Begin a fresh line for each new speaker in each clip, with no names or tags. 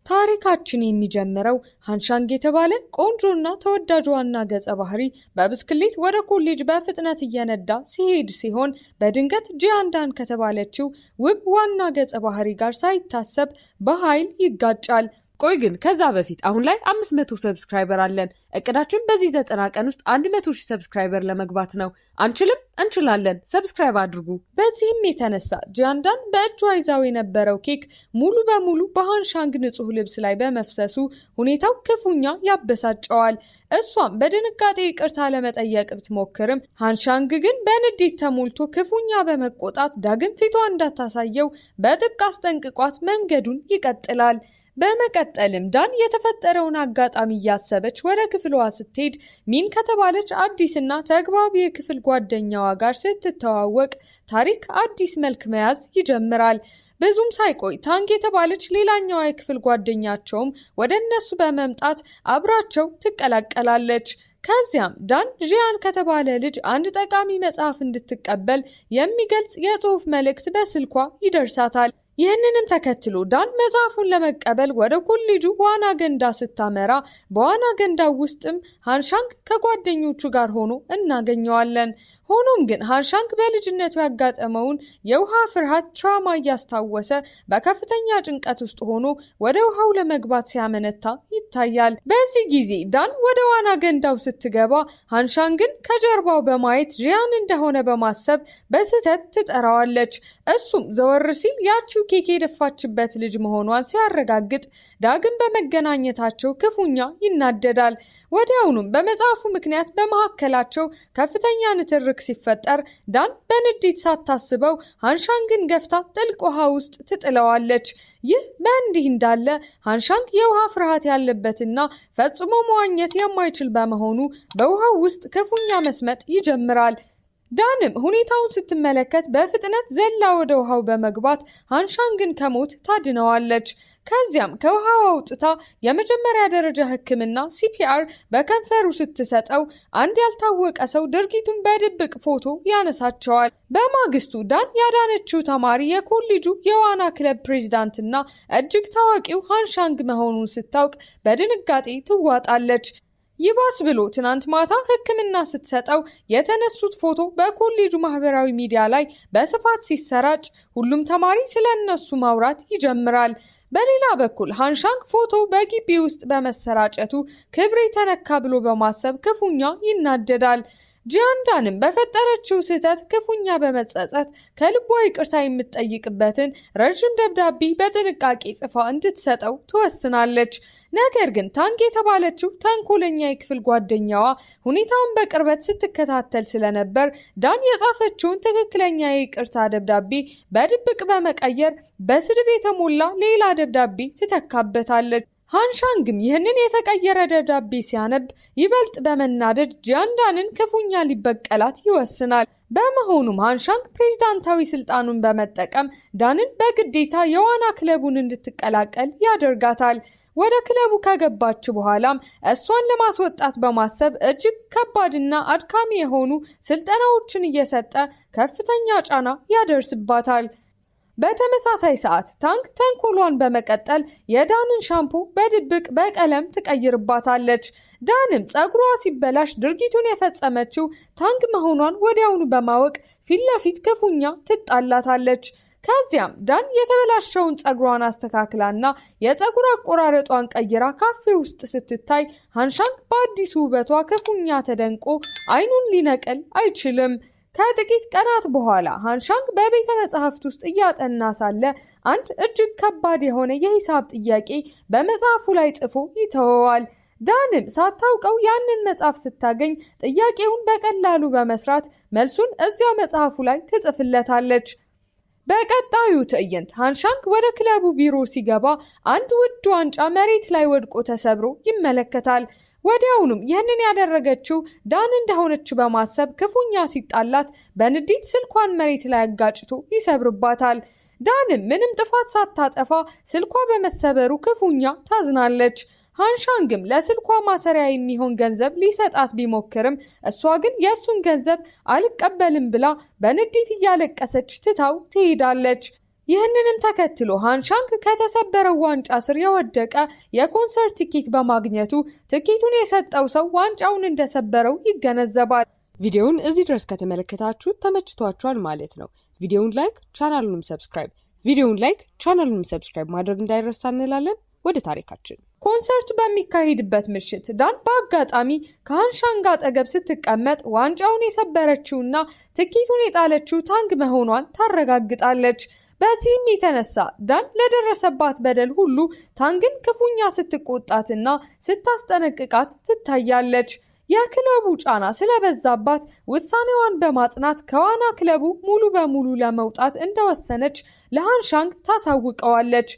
ታሪካችን የሚጀምረው ሃንሻንግ የተባለ ቆንጆና ተወዳጅ ዋና ገጸ ባህሪ በብስክሌት ወደ ኮሌጅ በፍጥነት እየነዳ ሲሄድ ሲሆን በድንገት ጂያንዳን ከተባለችው ውብ ዋና ገጸ ባህሪ ጋር ሳይታሰብ በኃይል ይጋጫል። ቆይ ግን ከዛ በፊት አሁን ላይ 500 ሰብስክራይበር አለን። እቅዳችን በዚህ 90 ቀን ውስጥ 100,000 ሰብስክራይበር ለመግባት ነው። አንችልም? እንችላለን። ሰብስክራይብ አድርጉ። በዚህም የተነሳ ጂያንዳን በእጇ ይዛው የነበረው ኬክ ሙሉ በሙሉ በሃንሻንግ ንጹህ ልብስ ላይ በመፍሰሱ ሁኔታው ክፉኛ ያበሳጨዋል። እሷም በድንጋጤ ይቅርታ ለመጠየቅ ብትሞክርም ሃንሻንግ ግን በንዴት ተሞልቶ ክፉኛ በመቆጣት ዳግም ፊቷ እንዳታሳየው በጥብቅ አስጠንቅቋት መንገዱን ይቀጥላል። በመቀጠልም ዳን የተፈጠረውን አጋጣሚ እያሰበች ወደ ክፍሏ ስትሄድ ሚን ከተባለች አዲስና ተግባቢ የክፍል ጓደኛዋ ጋር ስትተዋወቅ ታሪክ አዲስ መልክ መያዝ ይጀምራል። ብዙም ሳይቆይ ታንግ የተባለች ሌላኛዋ የክፍል ጓደኛቸውም ወደ እነሱ በመምጣት አብራቸው ትቀላቀላለች። ከዚያም ዳን ጂያን ከተባለ ልጅ አንድ ጠቃሚ መጽሐፍ እንድትቀበል የሚገልጽ የጽሑፍ መልእክት በስልኳ ይደርሳታል። ይህንንም ተከትሎ ዳን መጽሐፉን ለመቀበል ወደ ኮሌጁ ዋና ገንዳ ስታመራ በዋና ገንዳው ውስጥም ሃንሻንግ ከጓደኞቹ ጋር ሆኖ እናገኘዋለን። ሆኖም ግን ሃንሻንግ በልጅነቱ ያጋጠመውን የውሃ ፍርሃት ትራማ እያስታወሰ በከፍተኛ ጭንቀት ውስጥ ሆኖ ወደ ውሃው ለመግባት ሲያመነታ ይታያል። በዚህ ጊዜ ዳን ወደ ዋና ገንዳው ስትገባ ሃንሻንግን ከጀርባው በማየት ጂያን እንደሆነ በማሰብ በስህተት ትጠራዋለች። እሱም ዘወር ሲል ያቺው ኬክ የደፋችበት ልጅ መሆኗን ሲያረጋግጥ ዳግም በመገናኘታቸው ክፉኛ ይናደዳል። ወዲያውኑም በመጽሐፉ ምክንያት በመካከላቸው ከፍተኛ ንትርክ ሲፈጠር ዳን በንዴት ሳታስበው ሃንሻንግን ገፍታ ጥልቅ ውሃ ውስጥ ትጥለዋለች። ይህ በእንዲህ እንዳለ ሃንሻንግ የውሃ ፍርሃት ያለበትና ፈጽሞ መዋኘት የማይችል በመሆኑ በውሃው ውስጥ ክፉኛ መስመጥ ይጀምራል። ዳንም ሁኔታውን ስትመለከት በፍጥነት ዘላ ወደ ውሃው በመግባት ሃንሻንግን ከሞት ታድነዋለች። ከዚያም ከውሃው አውጥታ የመጀመሪያ ደረጃ ሕክምና CPR በከንፈሩ ስትሰጠው አንድ ያልታወቀ ሰው ድርጊቱን በድብቅ ፎቶ ያነሳቸዋል። በማግስቱ ዳን ያዳነችው ተማሪ የኮሌጁ የዋና ክለብ ፕሬዝዳንትና እጅግ ታዋቂው ሃንሻንግ መሆኑን ስታውቅ በድንጋጤ ትዋጣለች። ይባስ ብሎ ትናንት ማታ ሕክምና ስትሰጠው የተነሱት ፎቶ በኮሌጁ ማህበራዊ ሚዲያ ላይ በስፋት ሲሰራጭ ሁሉም ተማሪ ስለ እነሱ ማውራት ይጀምራል። በሌላ በኩል ሃንሻንግ ፎቶ በግቢ ውስጥ በመሰራጨቱ ክብሬ ተነካ ብሎ በማሰብ ክፉኛ ይናደዳል። ጂያንዳንም በፈጠረችው ስህተት ክፉኛ በመጸጸት ከልቧ ይቅርታ የምትጠይቅበትን ረዥም ደብዳቤ በጥንቃቄ ጽፋ እንድትሰጠው ትወስናለች። ነገር ግን ታንግ የተባለችው ተንኮለኛ የክፍል ጓደኛዋ ሁኔታውን በቅርበት ስትከታተል ስለነበር ዳን የጻፈችውን ትክክለኛ የይቅርታ ደብዳቤ በድብቅ በመቀየር በስድብ የተሞላ ሌላ ደብዳቤ ትተካበታለች። ሃንሻንግም ይህንን የተቀየረ ደብዳቤ ሲያነብ ይበልጥ በመናደድ ጂያንዳንን ክፉኛ ሊበቀላት ይወስናል። በመሆኑም ሃንሻንግ ፕሬዝዳንታዊ ስልጣኑን በመጠቀም ዳንን በግዴታ የዋና ክለቡን እንድትቀላቀል ያደርጋታል። ወደ ክለቡ ከገባች በኋላም እሷን ለማስወጣት በማሰብ እጅግ ከባድና አድካሚ የሆኑ ስልጠናዎችን እየሰጠ ከፍተኛ ጫና ያደርስባታል። በተመሳሳይ ሰዓት ታንግ ተንኮሏን በመቀጠል የዳንን ሻምፑ በድብቅ በቀለም ትቀይርባታለች። ዳንም ጸጉሯ ሲበላሽ ድርጊቱን የፈጸመችው ታንግ መሆኗን ወዲያውኑ በማወቅ ፊት ለፊት ክፉኛ ትጣላታለች። ከዚያም ዳን የተበላሸውን ጸጉሯን አስተካክላና የጸጉር አቆራረጧን ቀይራ ካፌ ውስጥ ስትታይ ሃንሻንግ በአዲሱ ውበቷ ክፉኛ ተደንቆ አይኑን ሊነቅል አይችልም። ከጥቂት ቀናት በኋላ ሃንሻንግ በቤተ መጻሕፍት ውስጥ እያጠና ሳለ አንድ እጅግ ከባድ የሆነ የሂሳብ ጥያቄ በመጽሐፉ ላይ ጽፎ ይተወዋል። ዳንም ሳታውቀው ያንን መጽሐፍ ስታገኝ ጥያቄውን በቀላሉ በመስራት መልሱን እዚያው መጽሐፉ ላይ ትጽፍለታለች። በቀጣዩ ትዕይንት ሃንሻንግ ወደ ክለቡ ቢሮ ሲገባ አንድ ውድ ዋንጫ መሬት ላይ ወድቆ ተሰብሮ ይመለከታል። ወዲያውኑም ይህንን ያደረገችው ዳን እንደሆነች በማሰብ ክፉኛ ሲጣላት በንዴት ስልኳን መሬት ላይ አጋጭቶ ይሰብርባታል። ዳንም ምንም ጥፋት ሳታጠፋ ስልኳ በመሰበሩ ክፉኛ ታዝናለች። ሃንሻንግም ለስልኳ ማሰሪያ የሚሆን ገንዘብ ሊሰጣት ቢሞክርም እሷ ግን የእሱን ገንዘብ አልቀበልም ብላ በንዴት እያለቀሰች ትታው ትሄዳለች። ይህንንም ተከትሎ ሃንሻንግ ከተሰበረው ዋንጫ ስር የወደቀ የኮንሰርት ቲኬት በማግኘቱ ትኬቱን የሰጠው ሰው ዋንጫውን እንደሰበረው ይገነዘባል። ቪዲዮውን እዚህ ድረስ ከተመለከታችሁ ተመችቷችኋል ማለት ነው። ቪዲዮውን ላይክ ቻናሉንም ሰብስክራይብ ማድረግ እንዳይረሳ እንላለን። ወደ ታሪካችን። ኮንሰርቱ በሚካሄድበት ምሽት ዳን በአጋጣሚ ከሃንሻንግ አጠገብ ስትቀመጥ ዋንጫውን የሰበረችውና ትኬቱን የጣለችው ታንግ መሆኗን ታረጋግጣለች። በዚህም የተነሳ ዳን ለደረሰባት በደል ሁሉ ታንግን ክፉኛ ስትቆጣትና ስታስጠነቅቃት ትታያለች። የክለቡ ጫና ስለበዛባት ውሳኔዋን በማጽናት ከዋና ክለቡ ሙሉ በሙሉ ለመውጣት እንደወሰነች ለሃንሻንግ ታሳውቀዋለች።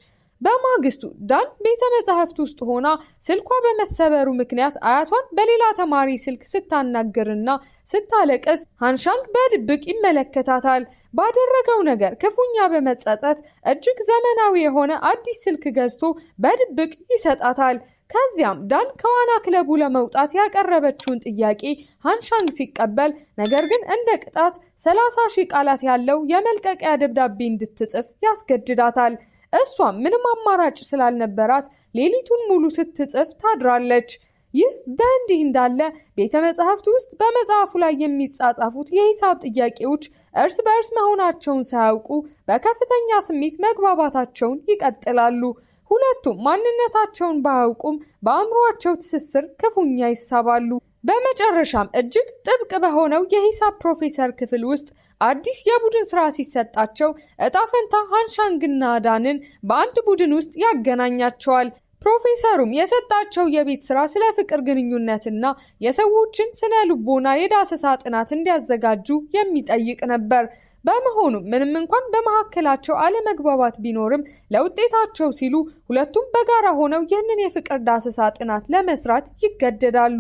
በማግስቱ ዳን ቤተ መጻሕፍት ውስጥ ሆና ስልኳ በመሰበሩ ምክንያት አያቷን በሌላ ተማሪ ስልክ ስታናግርና ስታለቅስ ሃንሻንግ በድብቅ ይመለከታታል። ባደረገው ነገር ክፉኛ በመጸጸት እጅግ ዘመናዊ የሆነ አዲስ ስልክ ገዝቶ በድብቅ ይሰጣታል። ከዚያም ዳን ከዋና ክለቡ ለመውጣት ያቀረበችውን ጥያቄ ሃንሻንግ ሲቀበል፣ ነገር ግን እንደ ቅጣት 30,000 ቃላት ያለው የመልቀቂያ ደብዳቤ እንድትጽፍ ያስገድዳታል። እሷም ምንም አማራጭ ስላልነበራት ሌሊቱን ሙሉ ስትጽፍ ታድራለች። ይህ በእንዲህ እንዳለ ቤተ መጻሕፍት ውስጥ በመጽሐፉ ላይ የሚጻጻፉት የሂሳብ ጥያቄዎች እርስ በእርስ መሆናቸውን ሳያውቁ በከፍተኛ ስሜት መግባባታቸውን ይቀጥላሉ። ሁለቱም ማንነታቸውን ባያውቁም በአእምሯቸው ትስስር ክፉኛ ይሳባሉ። በመጨረሻም እጅግ ጥብቅ በሆነው የሂሳብ ፕሮፌሰር ክፍል ውስጥ አዲስ የቡድን ስራ ሲሰጣቸው እጣ ፈንታ ሃንሻንግና ዳንን በአንድ ቡድን ውስጥ ያገናኛቸዋል። ፕሮፌሰሩም የሰጣቸው የቤት ስራ ስለ ፍቅር ግንኙነትና የሰዎችን ስነ ልቦና የዳሰሳ ጥናት እንዲያዘጋጁ የሚጠይቅ ነበር። በመሆኑም ምንም እንኳን በመካከላቸው አለመግባባት ቢኖርም ለውጤታቸው ሲሉ ሁለቱም በጋራ ሆነው ይህንን የፍቅር ዳሰሳ ጥናት ለመስራት ይገደዳሉ።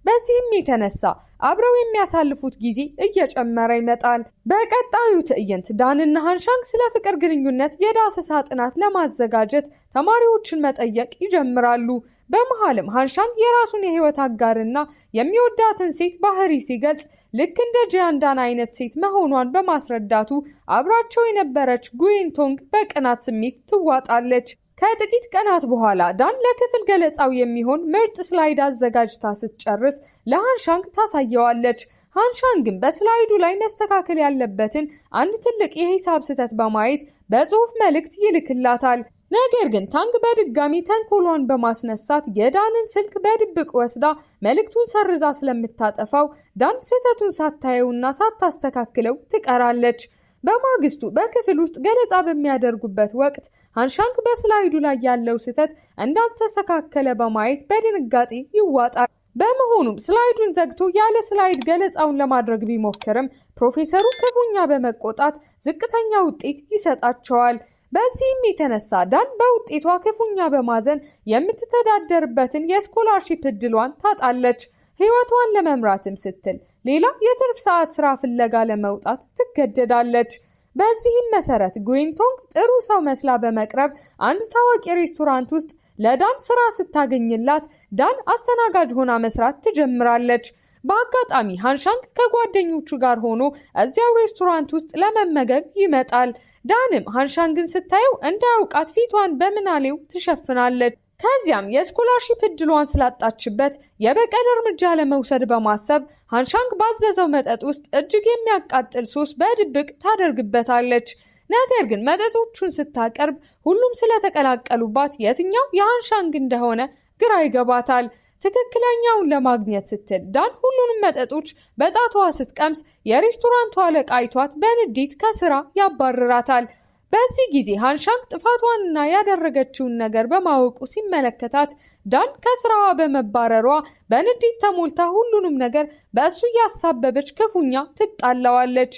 በዚህም የተነሳ አብረው የሚያሳልፉት ጊዜ እየጨመረ ይመጣል። በቀጣዩ ትዕይንት ዳንና ሃንሻንግ ስለ ፍቅር ግንኙነት የዳሰሳ ጥናት ለማዘጋጀት ተማሪዎችን መጠየቅ ይጀምራሉ። በመሃልም ሃንሻንግ የራሱን የህይወት አጋርና የሚወዳትን ሴት ባህሪ ሲገልጽ ልክ እንደ ጂያንዳን አይነት ሴት መሆኗን በማስረዳቱ አብራቸው የነበረች ጉዌንቶንግ በቅናት ስሜት ትዋጣለች። ከጥቂት ቀናት በኋላ ዳን ለክፍል ገለጻው የሚሆን ምርጥ ስላይድ አዘጋጅታ ስትጨርስ ለሃንሻንግ ታሳየዋለች። ሃንሻንግም በስላይዱ ላይ መስተካከል ያለበትን አንድ ትልቅ የሂሳብ ስህተት በማየት በጽሑፍ መልእክት ይልክላታል። ነገር ግን ታንግ በድጋሚ ተንኮሏን በማስነሳት የዳንን ስልክ በድብቅ ወስዳ መልእክቱን ሰርዛ ስለምታጠፋው ዳን ስህተቱን ሳታየውና ሳታስተካክለው ትቀራለች። በማግስቱ በክፍል ውስጥ ገለጻ በሚያደርጉበት ወቅት ሃንሻንግ በስላይዱ ላይ ያለው ስህተት እንዳልተስተካከለ በማየት በድንጋጤ ይዋጣል። በመሆኑም ስላይዱን ዘግቶ ያለ ስላይድ ገለጻውን ለማድረግ ቢሞክርም ፕሮፌሰሩ ክፉኛ በመቆጣት ዝቅተኛ ውጤት ይሰጣቸዋል። በዚህም የተነሳ ዳን በውጤቷ ክፉኛ በማዘን የምትተዳደርበትን የስኮላርሺፕ እድሏን ታጣለች። ህይወቷን ለመምራትም ስትል ሌላ የትርፍ ሰዓት ስራ ፍለጋ ለመውጣት ትገደዳለች። በዚህም መሰረት ጉዌንቶንግ ጥሩ ሰው መስላ በመቅረብ አንድ ታዋቂ ሬስቶራንት ውስጥ ለዳን ስራ ስታገኝላት ዳን አስተናጋጅ ሆና መስራት ትጀምራለች። በአጋጣሚ ሃንሻንግ ከጓደኞቹ ጋር ሆኖ እዚያው ሬስቶራንት ውስጥ ለመመገብ ይመጣል። ዳንም ሃንሻንግን ስታየው እንዳያውቃት ፊቷን በምናሌው ትሸፍናለች። ከዚያም የስኮላርሺፕ እድሏን ስላጣችበት የበቀል እርምጃ ለመውሰድ በማሰብ ሃንሻንግ ባዘዘው መጠጥ ውስጥ እጅግ የሚያቃጥል ሶስ በድብቅ ታደርግበታለች። ነገር ግን መጠጦቹን ስታቀርብ ሁሉም ስለተቀላቀሉባት የትኛው የሃንሻንግ እንደሆነ ግራ ይገባታል። ትክክለኛውን ለማግኘት ስትል ዳን ሁሉንም መጠጦች በጣቷ ስትቀምስ የሬስቶራንቱ አለቃ አይቷት በንዴት ከስራ ያባርራታል። በዚህ ጊዜ ሃንሻንግ ጥፋቷንና ያደረገችውን ነገር በማወቁ ሲመለከታት ዳን ከስራዋ በመባረሯ በንዴት ተሞልታ ሁሉንም ነገር በእሱ እያሳበበች ክፉኛ ትጣላዋለች።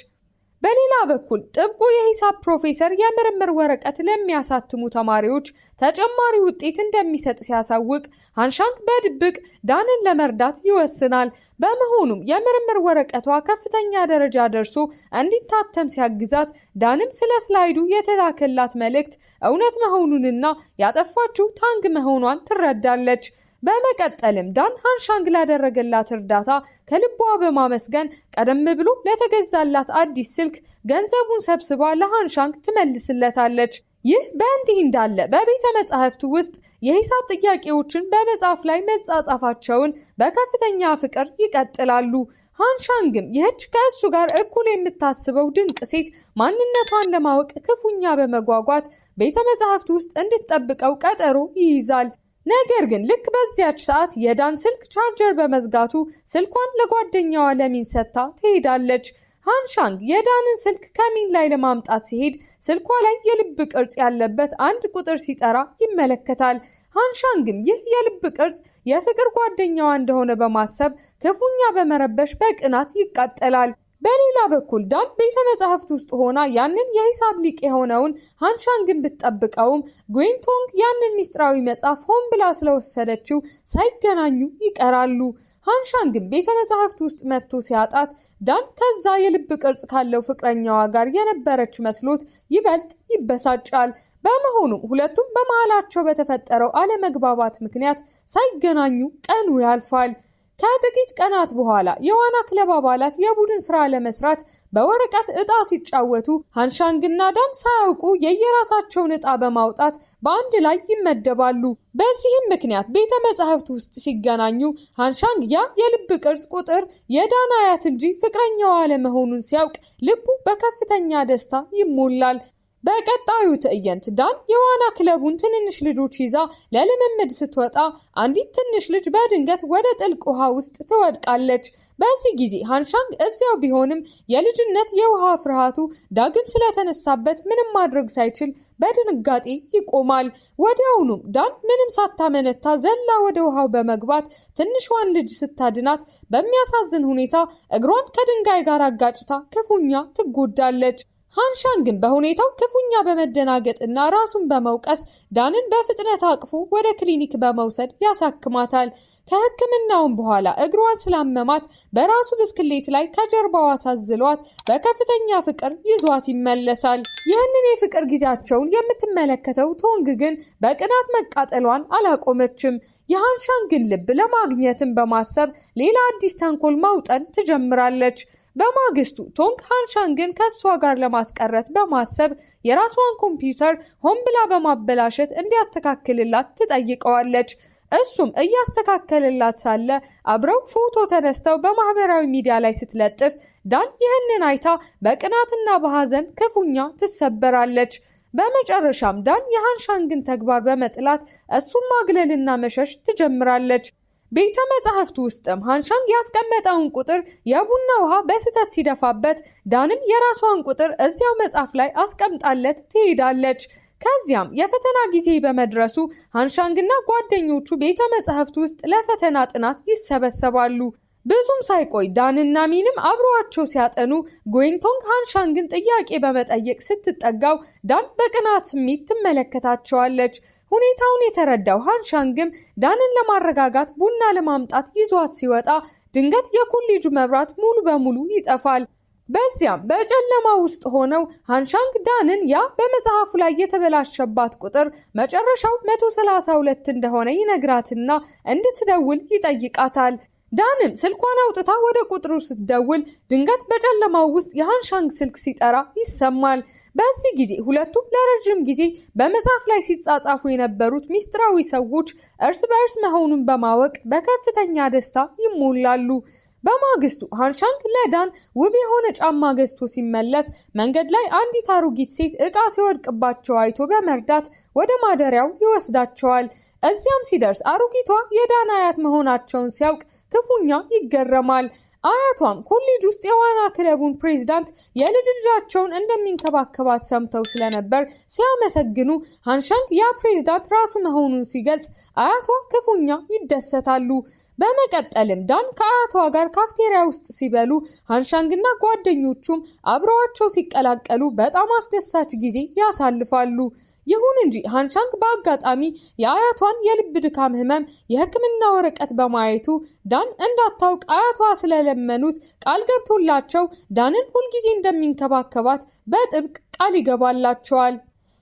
በሌላ በኩል ጥብቁ የሂሳብ ፕሮፌሰር የምርምር ወረቀት ለሚያሳትሙ ተማሪዎች ተጨማሪ ውጤት እንደሚሰጥ ሲያሳውቅ ሃንሻንግ በድብቅ ዳንን ለመርዳት ይወስናል። በመሆኑም የምርምር ወረቀቷ ከፍተኛ ደረጃ ደርሶ እንዲታተም ሲያግዛት ዳንም ስለ ስላይዱ የተላከላት መልእክት እውነት መሆኑንና ያጠፋችው ታንግ መሆኗን ትረዳለች። በመቀጠልም ዳን ሃንሻንግ ላደረገላት እርዳታ ከልቧ በማመስገን ቀደም ብሎ ለተገዛላት አዲስ ስልክ ገንዘቡን ሰብስባ ለሃንሻንግ ትመልስለታለች። ይህ በእንዲህ እንዳለ በቤተ መጻሕፍቱ ውስጥ የሂሳብ ጥያቄዎችን በመጽሐፍ ላይ መጻጻፋቸውን በከፍተኛ ፍቅር ይቀጥላሉ። ሃንሻንግም ይህች ከእሱ ጋር እኩል የምታስበው ድንቅ ሴት ማንነቷን ለማወቅ ክፉኛ በመጓጓት ቤተ መጻሕፍቱ ውስጥ እንድትጠብቀው ቀጠሮ ይይዛል። ነገር ግን ልክ በዚያች ሰዓት የዳን ስልክ ቻርጀር በመዝጋቱ ስልኳን ለጓደኛዋ ለሚን ሰጥታ ትሄዳለች። ሃንሻንግ የዳንን ስልክ ከሚን ላይ ለማምጣት ሲሄድ ስልኳ ላይ የልብ ቅርጽ ያለበት አንድ ቁጥር ሲጠራ ይመለከታል። ሃንሻንግም ይህ የልብ ቅርጽ የፍቅር ጓደኛዋ እንደሆነ በማሰብ ክፉኛ በመረበሽ በቅናት ይቃጠላል። በሌላ በኩል ዳን ቤተ መጻሕፍት ውስጥ ሆና ያንን የሂሳብ ሊቅ የሆነውን ሃንሻንግን ብትጠብቀውም ጉዌንቶንግ ያንን ሚስጥራዊ መጽሐፍ ሆን ብላ ስለወሰደችው ሳይገናኙ ይቀራሉ። ሃንሻንግን ቤተ መጻሕፍት ውስጥ መጥቶ ሲያጣት ዳን ከዛ የልብ ቅርጽ ካለው ፍቅረኛዋ ጋር የነበረች መስሎት ይበልጥ ይበሳጫል። በመሆኑም ሁለቱም በመሃላቸው በተፈጠረው አለመግባባት ምክንያት ሳይገናኙ ቀኑ ያልፋል። ከጥቂት ቀናት በኋላ የዋና ክለብ አባላት የቡድን ስራ ለመስራት በወረቀት ዕጣ ሲጫወቱ ሃንሻንግና ዳን ሳያውቁ የየራሳቸውን ዕጣ በማውጣት በአንድ ላይ ይመደባሉ። በዚህም ምክንያት ቤተ መጻሕፍት ውስጥ ሲገናኙ ሃንሻንግ ያ የልብ ቅርጽ ቁጥር የዳን አያት እንጂ ፍቅረኛዋ አለመሆኑን ሲያውቅ ልቡ በከፍተኛ ደስታ ይሞላል። በቀጣዩ ትዕይንት ዳን የዋና ክለቡን ትንንሽ ልጆች ይዛ ለልምምድ ስትወጣ አንዲት ትንሽ ልጅ በድንገት ወደ ጥልቅ ውሃ ውስጥ ትወድቃለች። በዚህ ጊዜ ሃንሻንግ እዚያው ቢሆንም የልጅነት የውሃ ፍርሃቱ ዳግም ስለተነሳበት ምንም ማድረግ ሳይችል በድንጋጤ ይቆማል። ወዲያውኑም ዳን ምንም ሳታመነታ ዘላ ወደ ውሃው በመግባት ትንሿን ልጅ ስታድናት በሚያሳዝን ሁኔታ እግሯን ከድንጋይ ጋር አጋጭታ ክፉኛ ትጎዳለች። ሃንሻንግን በሁኔታው ክፉኛ በመደናገጥና ራሱን በመውቀስ ዳንን በፍጥነት አቅፎ ወደ ክሊኒክ በመውሰድ ያሳክማታል። ከሕክምናውም በኋላ እግሯን ስላመማት በራሱ ብስክሌት ላይ ከጀርባዋ አሳዝሏት በከፍተኛ ፍቅር ይዟት ይመለሳል። ይህንን የፍቅር ጊዜያቸውን የምትመለከተው ቶንግ ግን በቅናት መቃጠሏን አላቆመችም። የሃንሻንግን ልብ ለማግኘትም በማሰብ ሌላ አዲስ ተንኮል ማውጠን ትጀምራለች። በማግስቱ ቶንግ ሃንሻንግን ከሷ ጋር ለማስቀረት በማሰብ የራሷን ኮምፒውተር ሆን ብላ በማበላሸት እንዲያስተካክልላት ትጠይቀዋለች። እሱም እያስተካከልላት ሳለ አብረው ፎቶ ተነስተው በማህበራዊ ሚዲያ ላይ ስትለጥፍ ዳን ይህንን አይታ በቅናትና በሐዘን ክፉኛ ትሰበራለች። በመጨረሻም ዳን የሃንሻንግን ተግባር በመጥላት እሱን ማግለልና መሸሽ ትጀምራለች። ቤተ መጻሕፍት ውስጥም ሃንሻንግ ያስቀመጠውን ቁጥር የቡና ውሃ በስህተት ሲደፋበት ዳንም የራሷን ቁጥር እዚያው መጽሐፍ ላይ አስቀምጣለት ትሄዳለች። ከዚያም የፈተና ጊዜ በመድረሱ ሃንሻንግና ጓደኞቹ ቤተ መጻሕፍት ውስጥ ለፈተና ጥናት ይሰበሰባሉ። ብዙም ሳይቆይ ዳንና ሚንም አብረዋቸው ሲያጠኑ ጉዌንቶንግ ሃንሻንግን ጥያቄ በመጠየቅ ስትጠጋው ዳን በቅናት ስሜት ትመለከታቸዋለች። ሁኔታውን የተረዳው ሃንሻንግም ዳንን ለማረጋጋት ቡና ለማምጣት ይዟት ሲወጣ ድንገት የኮሌጁ መብራት ሙሉ በሙሉ ይጠፋል። በዚያም በጨለማ ውስጥ ሆነው ሃንሻንግ ዳንን ያ በመጽሐፉ ላይ የተበላሸባት ቁጥር መጨረሻው 132 እንደሆነ ይነግራትና እንድትደውል ይጠይቃታል። ዳንም ስልኳን አውጥታ ወደ ቁጥሩ ስትደውል ድንገት በጨለማው ውስጥ የሃንሻንግ ስልክ ሲጠራ ይሰማል። በዚህ ጊዜ ሁለቱም ለረጅም ጊዜ በመጽሐፍ ላይ ሲጻጻፉ የነበሩት ሚስጥራዊ ሰዎች እርስ በእርስ መሆኑን በማወቅ በከፍተኛ ደስታ ይሞላሉ። በማግስቱ ሃንሻንግ ለዳን ውብ የሆነ ጫማ ገዝቶ ሲመለስ መንገድ ላይ አንዲት አሮጊት ሴት ዕቃ ሲወድቅባቸው አይቶ በመርዳት ወደ ማደሪያው ይወስዳቸዋል። እዚያም ሲደርስ አሮጊቷ የዳን አያት መሆናቸውን ሲያውቅ ክፉኛ ይገረማል። አያቷም ኮሌጅ ውስጥ የዋና ክለቡን ፕሬዝዳንት የልጅ ልጃቸውን እንደሚንከባከባት ሰምተው ስለነበር ሲያመሰግኑ ሃንሻንግ ያ ፕሬዝዳንት ራሱ መሆኑን ሲገልጽ አያቷ ክፉኛ ይደሰታሉ። በመቀጠልም ዳን ከአያቷ ጋር ካፍቴሪያ ውስጥ ሲበሉ ሃንሻንግና ጓደኞቹም አብረዋቸው ሲቀላቀሉ በጣም አስደሳች ጊዜ ያሳልፋሉ። ይሁን እንጂ ሃንሻንግ በአጋጣሚ የአያቷን የልብ ድካም ህመም የሕክምና ወረቀት በማየቱ ዳን እንዳታውቅ አያቷ ስለለመኑት ቃል ገብቶላቸው ዳንን ሁልጊዜ እንደሚንከባከባት በጥብቅ ቃል ይገባላቸዋል።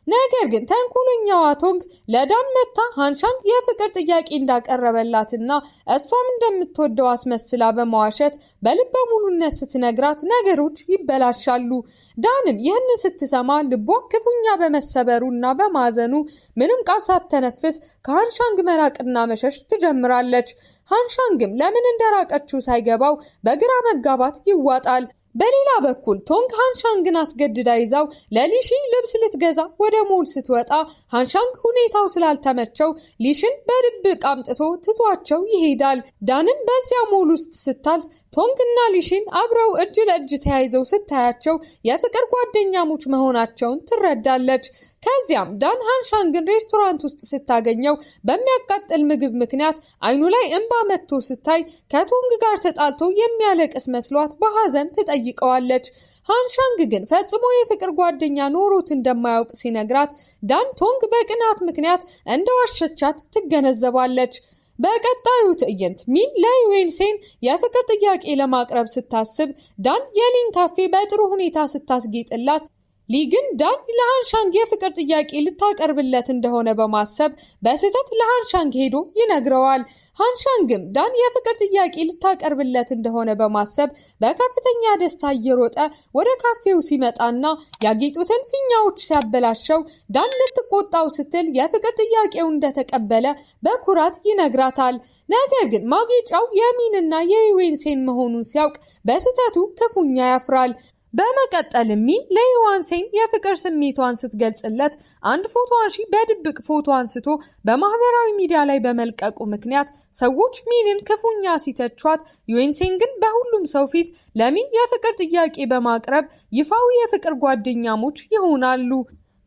ነገር ግን ተንኮለኛዋ ቶንግ ለዳን መታ ሃንሻንግ የፍቅር ጥያቄ እንዳቀረበላትና እሷም እንደምትወደው አስመስላ በመዋሸት በልበ ሙሉነት ስትነግራት ነገሮች ይበላሻሉ። ዳንም ይህንን ስትሰማ ልቧ ክፉኛ በመሰበሩና በማዘኑ ምንም ቃል ሳትተነፍስ ከሃንሻንግ መራቅና መሸሽ ትጀምራለች። ሃንሻንግም ለምን እንደራቀችው ሳይገባው በግራ መጋባት ይዋጣል። በሌላ በኩል ቶንግ ሃንሻንግን አስገድዳ ይዛው ለሊሺ ልብስ ልትገዛ ወደ ሞል ስትወጣ ሃንሻንግ ሁኔታው ስላልተመቸው ሊሽን በድብቅ አምጥቶ ትቷቸው ይሄዳል። ዳንም በዚያ ሞል ውስጥ ስታልፍ ቶንግ እና ሊሽን አብረው እጅ ለእጅ ተያይዘው ስታያቸው የፍቅር ጓደኛሞች መሆናቸውን ትረዳለች። ከዚያም ዳን ሃንሻንግን ሬስቶራንት ውስጥ ስታገኘው በሚያቃጥል ምግብ ምክንያት አይኑ ላይ እንባ መጥቶ ስታይ ከቶንግ ጋር ተጣልቶ የሚያለቅስ መስሏት በሐዘን ትጠይቀዋለች። ሃንሻንግ ግን ፈጽሞ የፍቅር ጓደኛ ኖሮት እንደማያውቅ ሲነግራት ዳን ቶንግ በቅናት ምክንያት እንደዋሸቻት ትገነዘባለች። በቀጣዩ ትዕይንት ሚን ለዩዌንሴን የፍቅር ጥያቄ ለማቅረብ ስታስብ ዳን የሊን ካፌ በጥሩ ሁኔታ ስታስጌጥላት ሊ ግን ዳን ለሃንሻንግ የፍቅር ጥያቄ ልታቀርብለት እንደሆነ በማሰብ በስህተት ለሃንሻንግ ሄዶ ይነግረዋል። ሃንሻንግም ዳን የፍቅር ጥያቄ ልታቀርብለት እንደሆነ በማሰብ በከፍተኛ ደስታ እየሮጠ ወደ ካፌው ሲመጣና ያጌጡትን ፊኛዎች ሲያበላሸው ዳን ልትቆጣው ስትል የፍቅር ጥያቄው እንደተቀበለ በኩራት ይነግራታል። ነገር ግን ማጌጫው የሚንና የዩዌንሴን መሆኑን ሲያውቅ በስህተቱ ክፉኛ ያፍራል። በመቀጠል ሚን ለዩዋንሴን የፍቅር ስሜቷን ስትገልጽለት አንድ ፎቶ አንሺ በድብቅ ፎቶ አንስቶ በማህበራዊ ሚዲያ ላይ በመልቀቁ ምክንያት ሰዎች ሚንን ክፉኛ ሲተቿት፣ ዩዌንሴን ግን በሁሉም ሰው ፊት ለሚን የፍቅር ጥያቄ በማቅረብ ይፋዊ የፍቅር ጓደኛሞች ይሆናሉ።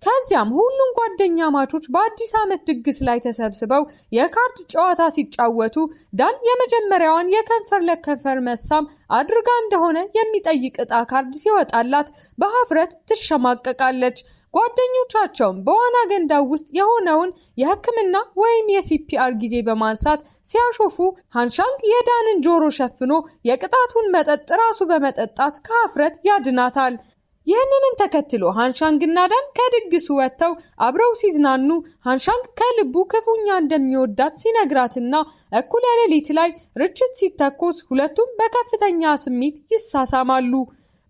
ከዚያም ሁሉም ጓደኛ ማቾች በአዲስ ዓመት ድግስ ላይ ተሰብስበው የካርድ ጨዋታ ሲጫወቱ ዳን የመጀመሪያዋን የከንፈር ለከንፈር መሳም አድርጋ እንደሆነ የሚጠይቅ ዕጣ ካርድ ሲወጣላት በሀፍረት ትሸማቀቃለች። ጓደኞቻቸውም በዋና ገንዳው ውስጥ የሆነውን የሕክምና ወይም የሲፒአር ጊዜ በማንሳት ሲያሾፉ ሃንሻንግ የዳንን ጆሮ ሸፍኖ የቅጣቱን መጠጥ ራሱ በመጠጣት ከሀፍረት ያድናታል። ይህንንም ተከትሎ ሃንሻንግ እና ዳን ከድግሱ ወጥተው አብረው ሲዝናኑ ሃንሻንግ ከልቡ ክፉኛ እንደሚወዳት ሲነግራትና እኩለ ሌሊት ላይ ርችት ሲተኮስ ሁለቱም በከፍተኛ ስሜት ይሳሳማሉ።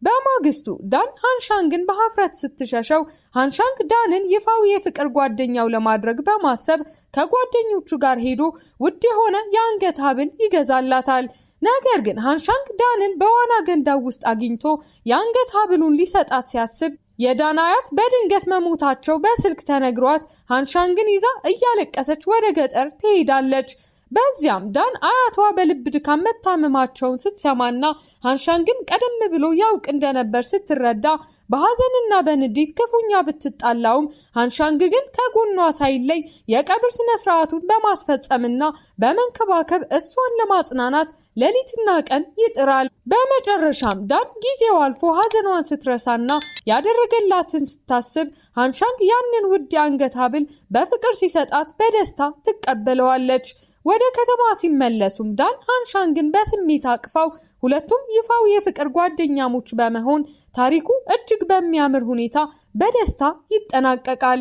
በማግስቱ ዳን ሃንሻንግን በሀፍረት ስትሸሸው ሃንሻንግ ዳንን ይፋዊ የፍቅር ጓደኛው ለማድረግ በማሰብ ከጓደኞቹ ጋር ሄዶ ውድ የሆነ የአንገት ሐብል ይገዛላታል። ነገር ግን ሃንሻንግ ዳንን በዋና ገንዳው ውስጥ አግኝቶ የአንገት ሐብሉን ሊሰጣት ሲያስብ የዳን አያት በድንገት መሞታቸው በስልክ ተነግሯት ሃንሻንግን ይዛ እያለቀሰች ወደ ገጠር ትሄዳለች። በዚያም ዳን አያቷ በልብ ድካም መታመማቸውን ስትሰማና ሃንሻንግን ቀደም ብሎ ያውቅ እንደነበር ስትረዳ በሐዘንና በንዴት ክፉኛ ብትጣላውም ሃንሻንግ ግን ከጎኗ ሳይለይ የቀብር ስነ ስርዓቱን በማስፈጸምና በመንከባከብ እሷን ለማጽናናት ሌሊትና ቀን ይጥራል። በመጨረሻም ዳን ጊዜው አልፎ ሐዘኗን ስትረሳና ያደረገላትን ስታስብ ሃንሻንግ ያንን ውድ የአንገት ሐብል በፍቅር ሲሰጣት በደስታ ትቀበለዋለች። ወደ ከተማ ሲመለሱም ዳን ሃንሻንግን በስሜት አቅፋው ሁለቱም ይፋዊ የፍቅር ጓደኛሞች በመሆን ታሪኩ እጅግ በሚያምር ሁኔታ በደስታ ይጠናቀቃል።